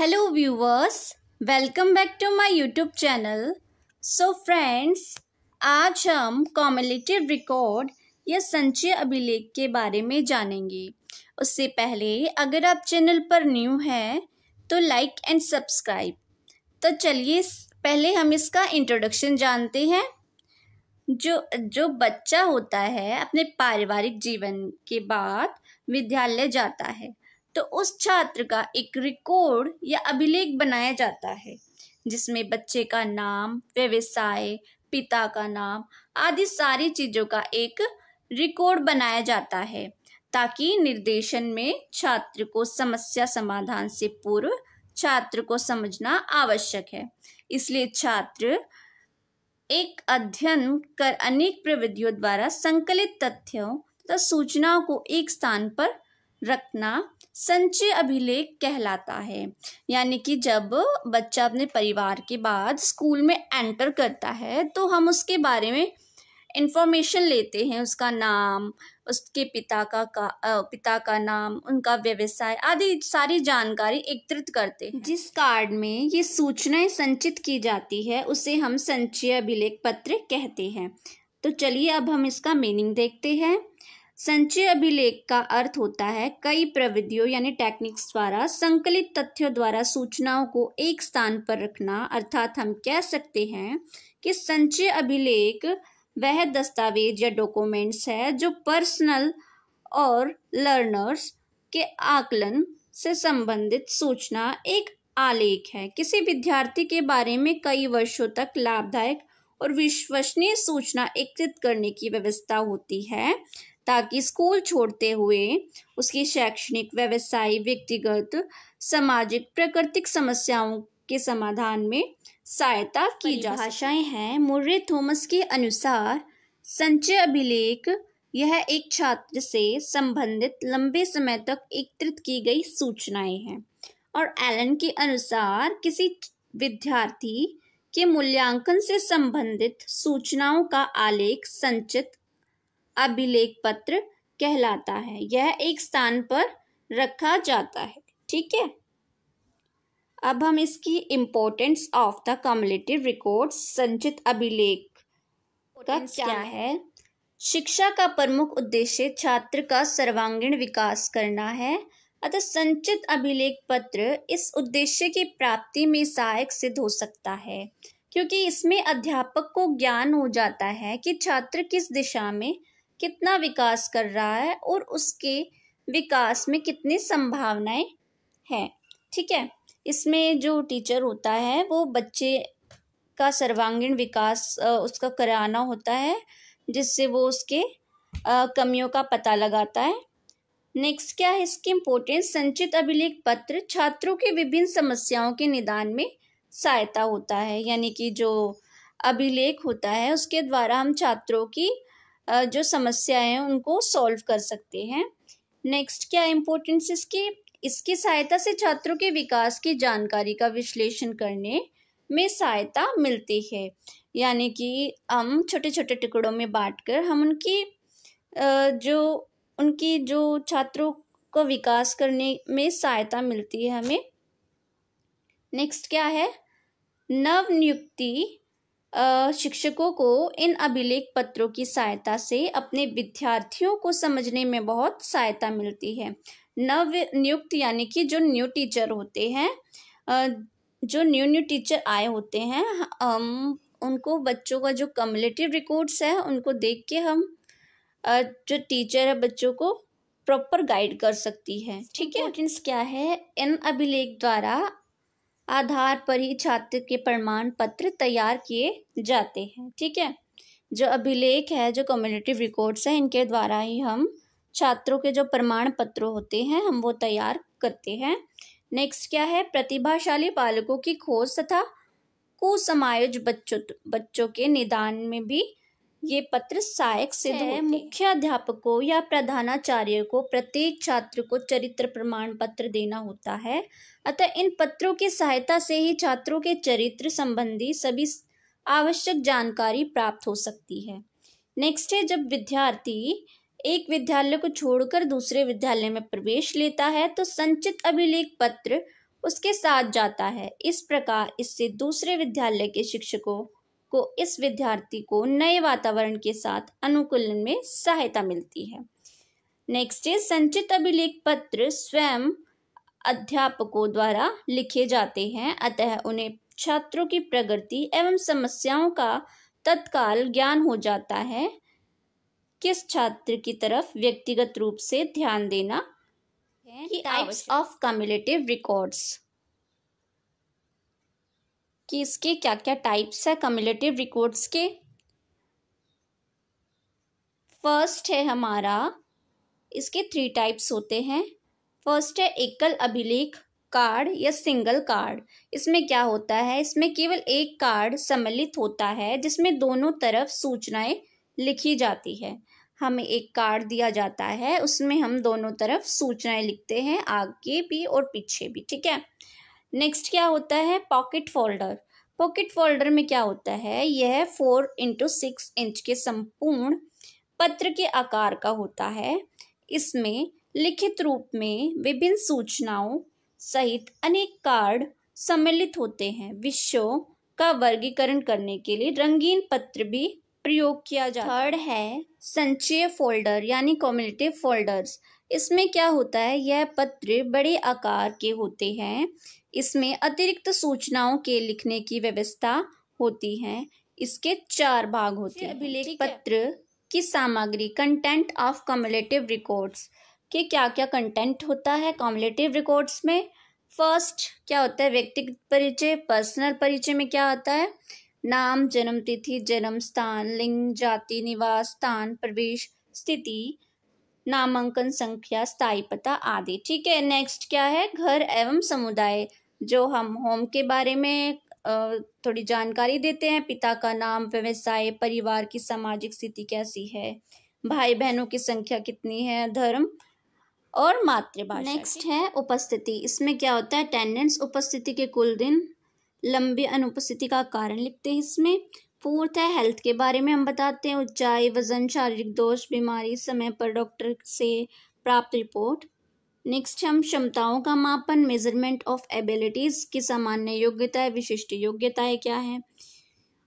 Hello viewers, welcome back to my YouTube channel. So friends, आज हम cumulative record या संचयी अभिलेख के बारे में जानेंगे। उससे पहले अगर आप चैनल पर न्यू हैं तो लाइक एंड सब्सक्राइब। तो चलिए पहले हम इसका इंट्रोडक्शन जानते हैं। जो बच्चा होता है अपने पारिवारिक जीवन के बाद विद्यालय जाता है तो उस छात्र का एक रिकॉर्ड या अभिलेख बनाया जाता है, जिसमें बच्चे का नाम, व्यवसाय, पिता का नाम आदि सारी चीजों का एक रिकॉर्ड बनाया जाता है, ताकि निर्देशन में छात्र को समस्या समाधान से पूर्व छात्र को समझना आवश्यक है। इसलिए छात्र एक अध्ययन कर अनेक प्रविधियों द्वारा संकलित तथ्यों तथा सूचनाओं को एक स्थान पर रखना संचयी अभिलेख कहलाता है। यानी कि जब बच्चा अपने परिवार के बाद स्कूल में एंटर करता है तो हम उसके बारे में इंफॉर्मेशन लेते हैं, उसका नाम, उसके पिता का नाम, उनका व्यवसाय आदि सारी जानकारी एकत्रित करते हैं। जिस कार्ड में ये सूचनाएं संचित की जाती है उसे हम संचयी अभिलेख पत्र कहते हैं। तो चलिए अब हम इसका मीनिंग देखते हैं। संचयी अभिलेख का अर्थ होता है कई प्रविधियों यानी टेक्निक्स द्वारा संकलित तथ्यों द्वारा सूचनाओं को एक स्थान पर रखना। अर्थात हम कह सकते हैं कि संचयी अभिलेख वह दस्तावेज या डॉक्यूमेंट्स है जो पर्सनल और लर्नर्स के आकलन से संबंधित सूचना एक आलेख है। किसी विद्यार्थी के बारे में कई वर्षों तक लाभदायक और विश्वसनीय सूचना एकत्रित करने की व्यवस्था होती है, ताकि स्कूल छोड़ते हुए उसकी शैक्षणिक, व्यवसायिक, व्यक्तिगत, सामाजिक, प्राकृतिक समस्याओं के समाधान में सहायता की जा। भाषाएं हैं मुर्रे थॉमस के अनुसार संचयी अभिलेख यह एक छात्र से संबंधित लंबे समय तक एकत्रित की गई सूचनाएं हैं, और एलन के अनुसार किसी विद्यार्थी के मूल्यांकन से संबंधित सूचनाओं का आलेख संचित अभिलेख पत्र कहलाता है। यह एक स्थान पर रखा जाता है। ठीक है, अब हम इसकी importance of the cumulative record संचित अभिलेख का क्या है। शिक्षा का प्रमुख उद्देश्य छात्र का सर्वांगीण विकास करना है, अतः संचित अभिलेख पत्र इस उद्देश्य की प्राप्ति में सहायक सिद्ध हो सकता है, क्योंकि इसमें अध्यापक को ज्ञान हो जाता है कि छात्र किस दिशा में कितना विकास कर रहा है और उसके विकास में कितनी संभावनाएं हैं। ठीक है, इसमें जो टीचर होता है वो बच्चे का सर्वांगीण विकास उसका कराना होता है, जिससे वो उसके कमियों का पता लगाता है। नेक्स्ट क्या है इसकी इम्पोर्टेंस। संचित अभिलेख पत्र छात्रों की विभिन्न समस्याओं के निदान में सहायता होता है। यानी कि जो अभिलेख होता है उसके द्वारा हम छात्रों की जो समस्याएं हैं उनको सॉल्व कर सकते हैं। नेक्स्ट क्या इम्पोर्टेंस इसकी सहायता से छात्रों के विकास की जानकारी का विश्लेषण करने में सहायता मिलती है। यानी कि हम छोटे छोटे टुकड़ों में बांटकर हम उनकी जो छात्रों को विकास करने में सहायता मिलती है हमें। नेक्स्ट क्या है, नवनियुक्ति शिक्षकों को इन अभिलेख पत्रों की सहायता से अपने विद्यार्थियों को समझने में बहुत सहायता मिलती है। नव नियुक्त यानी कि जो न्यू टीचर होते हैं, जो न्यू टीचर आए होते हैं, उनको बच्चों का जो कम्युलेटिव रिकॉर्ड्स है उनको देख के हम जो टीचर है बच्चों को प्रॉपर गाइड कर सकती है। ठीक है, इम्पोर्टेंस क्या है, इन अभिलेख द्वारा आधार पर ही छात्र के प्रमाण पत्र तैयार किए जाते हैं। ठीक है, जो अभिलेख है, जो कम्युलेटिव रिकॉर्ड्स हैं, इनके द्वारा ही हम छात्रों के जो प्रमाण पत्र होते हैं हम वो तैयार करते हैं। नेक्स्ट क्या है, प्रतिभाशाली बालकों की खोज तथा कुसमायोज बच्चों के निदान में भी ये पत्र सहायक सिद्ध होते हैं। मुख्य अध्यापकों या प्रधानाचार्य को प्रत्येक छात्र को चरित्र प्रमाण पत्र देना होता है, अतः इन पत्रों की सहायता से ही छात्रों के चरित्र संबंधी सभी आवश्यक जानकारी प्राप्त हो सकती है। नेक्स्ट है, जब विद्यार्थी एक विद्यालय को छोड़कर दूसरे विद्यालय में प्रवेश लेता है तो संचित अभिलेख पत्र उसके साथ जाता है। इस प्रकार इससे दूसरे विद्यालय के शिक्षकों को इस विद्यार्थी को नए वातावरण के साथ अनुकूलन में सहायता मिलती है। नेक्स्ट है संचित अभिलेख पत्र स्वयं अध्यापकों द्वारा लिखे जाते हैं, अतः उन्हें छात्रों की प्रगति एवं समस्याओं का तत्काल ज्ञान हो जाता है। किस छात्र की तरफ व्यक्तिगत रूप से ध्यान देना है। टाइप्स ऑफ कम्युलेटिव रिकॉर्ड्स, कि इसके क्या क्या टाइप्स है कम्युलेटिव रिकॉर्ड्स के। फर्स्ट है हमारा, इसके 3 टाइप्स होते हैं। फर्स्ट है एकल अभिलेख कार्ड या सिंगल कार्ड। इसमें क्या होता है, इसमें केवल एक कार्ड सम्मिलित होता है जिसमें दोनों तरफ सूचनाएं लिखी जाती है। हमें एक कार्ड दिया जाता है, उसमें हम दोनों तरफ सूचनाएं लिखते हैं, आगे भी और पीछे भी, ठीक है। नेक्स्ट क्या होता है पॉकेट फोल्डर। पॉकेट फोल्डर में क्या होता है, यह 4x6 इंच के संपूर्ण पत्र के आकार का होता है। इसमें लिखित रूप में विभिन्न सूचनाओं सहित अनेक कार्ड सम्मिलित होते हैं। विषयों का वर्गीकरण करने के लिए रंगीन पत्र भी प्रयोग किया जाता है। थर्ड है संचय फोल्डर यानी कम्युलेटिव फोल्डर्स। इसमें क्या होता है, यह पत्र बड़े आकार के होते हैं। इसमें अतिरिक्त सूचनाओं के लिखने की व्यवस्था होती है। इसके 4 भाग होते हैं। अभिलेख पत्र की सामग्री, कंटेंट ऑफ कम्युलेटिव रिकॉर्ड्स के क्या क्या कंटेंट होता है कम्युलेटिव रिकॉर्ड्स में। फर्स्ट क्या होता है व्यक्तिगत परिचय। पर्सनल परिचय में क्या आता है, नाम, जन्म तिथि, जन्म स्थान, लिंग, जाति, निवास स्थान, प्रवेश स्थिति, नामांकन संख्या, स्थायी पता आदि, ठीक है। नेक्स्ट क्या है घर एवं समुदाय, जो हम होम के बारे में थोड़ी जानकारी देते हैं। पिता का नाम, व्यवसाय, परिवार की सामाजिक स्थिति कैसी है, भाई बहनों की संख्या कितनी है, धर्म और मातृभाषा। नेक्स्ट है उपस्थिति। इसमें क्या होता है अटेंडेंस, उपस्थिति के कुल दिन, लंबी अनुपस्थिति का कारण लिखते हैं इसमें। फोर्थ है हेल्थ के बारे में हम बताते हैं, ऊंचाई, वजन, शारीरिक दोष, बीमारी, समय पर डॉक्टर से प्राप्त रिपोर्ट। नेक्स्ट हम क्षमताओं का मापन, मेजरमेंट ऑफ एबिलिटीज की सामान्य योग्यताएं, विशिष्ट योग्यताएं क्या है।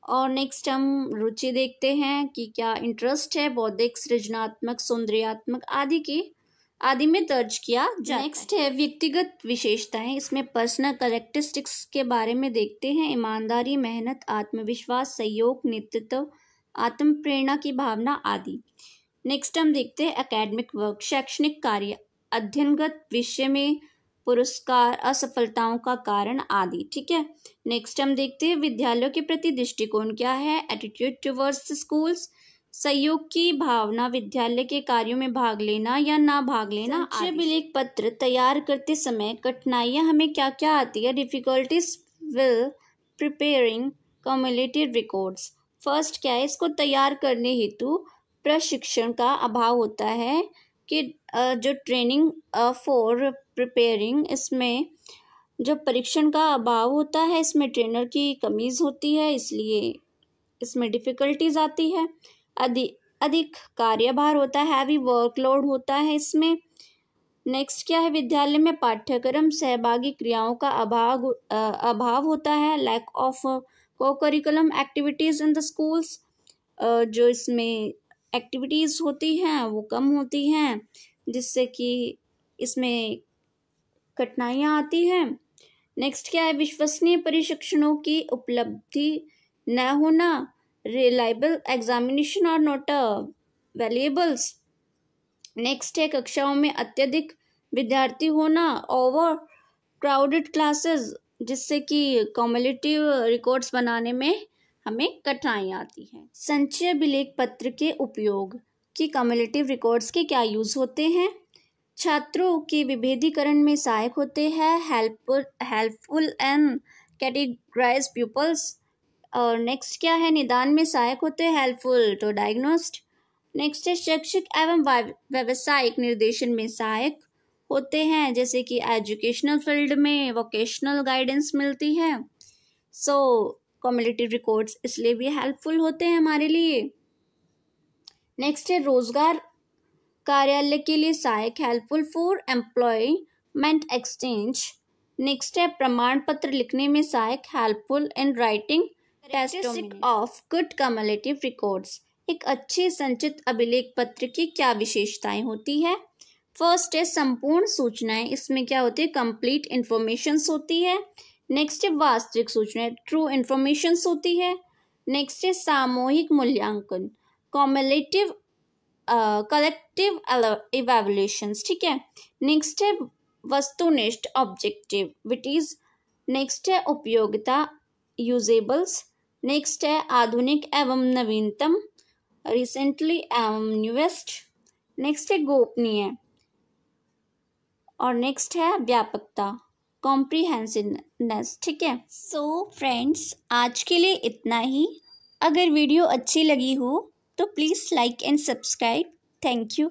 और नेक्स्ट हम रुचि देखते हैं कि क्या इंटरेस्ट है, बौद्धिक, सृजनात्मक, सौंदर्यात्मक आदि में दर्ज किया जाता है। नेक्स्ट है व्यक्तिगत विशेषताएं। इसमें पर्सनल कैरेक्टरिस्टिक्स के बारे में देखते हैं, ईमानदारी, मेहनत, आत्मविश्वास, सहयोग, नेतृत्व, आत्म प्रेरणा की भावना आदि। नेक्स्ट हम देखते हैं एकेडमिक वर्क, शैक्षणिक कार्य, अध्ययनगत विषय में पुरस्कार, असफलताओं का कारण आदि, ठीक है। नेक्स्ट हम देखते हैं विद्यालयों के प्रति दृष्टिकोण क्या है, एटीट्यूड टुवर्ड्स स्कूल्स, सहयोग की भावना, विद्यालय के कार्यों में भाग लेना या ना भाग लेना। अभिलेख पत्र तैयार करते समय कठिनाइयां हमें क्या क्या आती है, difficulties will preparing cumulative records. First क्या है, इसको तैयार करने हेतु प्रशिक्षण का अभाव होता है कि जो ट्रेनिंग फॉर प्रिपेयरिंग, इसमें जो परीक्षण का अभाव होता है, इसमें ट्रेनर की कमीज होती है, इसलिए इसमें डिफिकल्टीज आती है। अधिक कार्यभार होता है, हैवी वर्कलोड होता है इसमें। नेक्स्ट क्या है, विद्यालय में पाठ्यक्रम सहभागी क्रियाओं का अभाव होता है, लैक ऑफ को curriculum activities in the schools. जो इसमें एक्टिविटीज होती हैं वो कम होती हैं, जिससे कि इसमें कठिनाइयाँ आती हैं। नेक्स्ट क्या है, विश्वसनीय प्रशिक्षणों की उपलब्धि न होना, रिलायबल एग्जामिनेशन और नोट वैल्यूएबल्स। नेक्स्ट है कक्षाओं में अत्यधिक विद्यार्थी होना, ओवर क्राउडेड क्लासेस, जिससे कि कम्युलेटिव रिकॉर्ड्स बनाने में हमें कठिनाइयाँ आती हैं। संचय अभिलेख पत्र के उपयोग कि कम्युलेटिव रिकॉर्ड्स के क्या यूज होते हैं। छात्रों के विभेदीकरण में सहायक होते हैं, हेल्पफुल एंड कैटेगराइज प्यूपल्स। और नेक्स्ट क्या है, निदान में सहायक होते हैं, हेल्पफुल टू डायग्नोस्ट। नेक्स्ट है शैक्षिक एवं व्यावसायिक निर्देशन में सहायक होते हैं, जैसे कि एजुकेशनल फील्ड में वोकेशनल गाइडेंस मिलती है। सो कम्युलेटिव रिकॉर्ड्स इसलिए भी हेल्पफुल होते हैं हमारे लिए। नेक्स्ट है रोजगार कार्यालय के लिए सहायक, helpful for employment exchange. Next है प्रमाण पत्र लिखने में सहायक, helpful in writing testimony of good cumulative records. एक अच्छे संचित अभिलेख पत्र की क्या विशेषताएं होती है? फर्स्ट है संपूर्ण सूचनाएं, इसमें क्या होती है? कंप्लीट इंफॉर्मेशन होती है। नेक्स्ट है वास्तविक सूचनाएं, ट्रू इंफॉर्मेशन होती है। नेक्स्ट है सामूहिक मूल्यांकन, कॉम्युलेटिव कलेक्टिव इवैल्यूएशंस, ठीक है। नेक्स्ट है वस्तुनिष्ठ, ऑब्जेक्टिव विटीज। नेक्स्ट है उपयोगिता, यूजेबल्स। नेक्स्ट है आधुनिक एवं नवीनतम, रिसेंटली एवं न्यूएस्ट। नेक्स्ट है गोपनीय और नेक्स्ट है व्यापकता, कॉम्प्रिहेंसिवनेस, ठीक है। सो फ्रेंड्स, आज के लिए इतना ही। अगर वीडियो अच्छी लगी हो तो please like and subscribe. Thank you.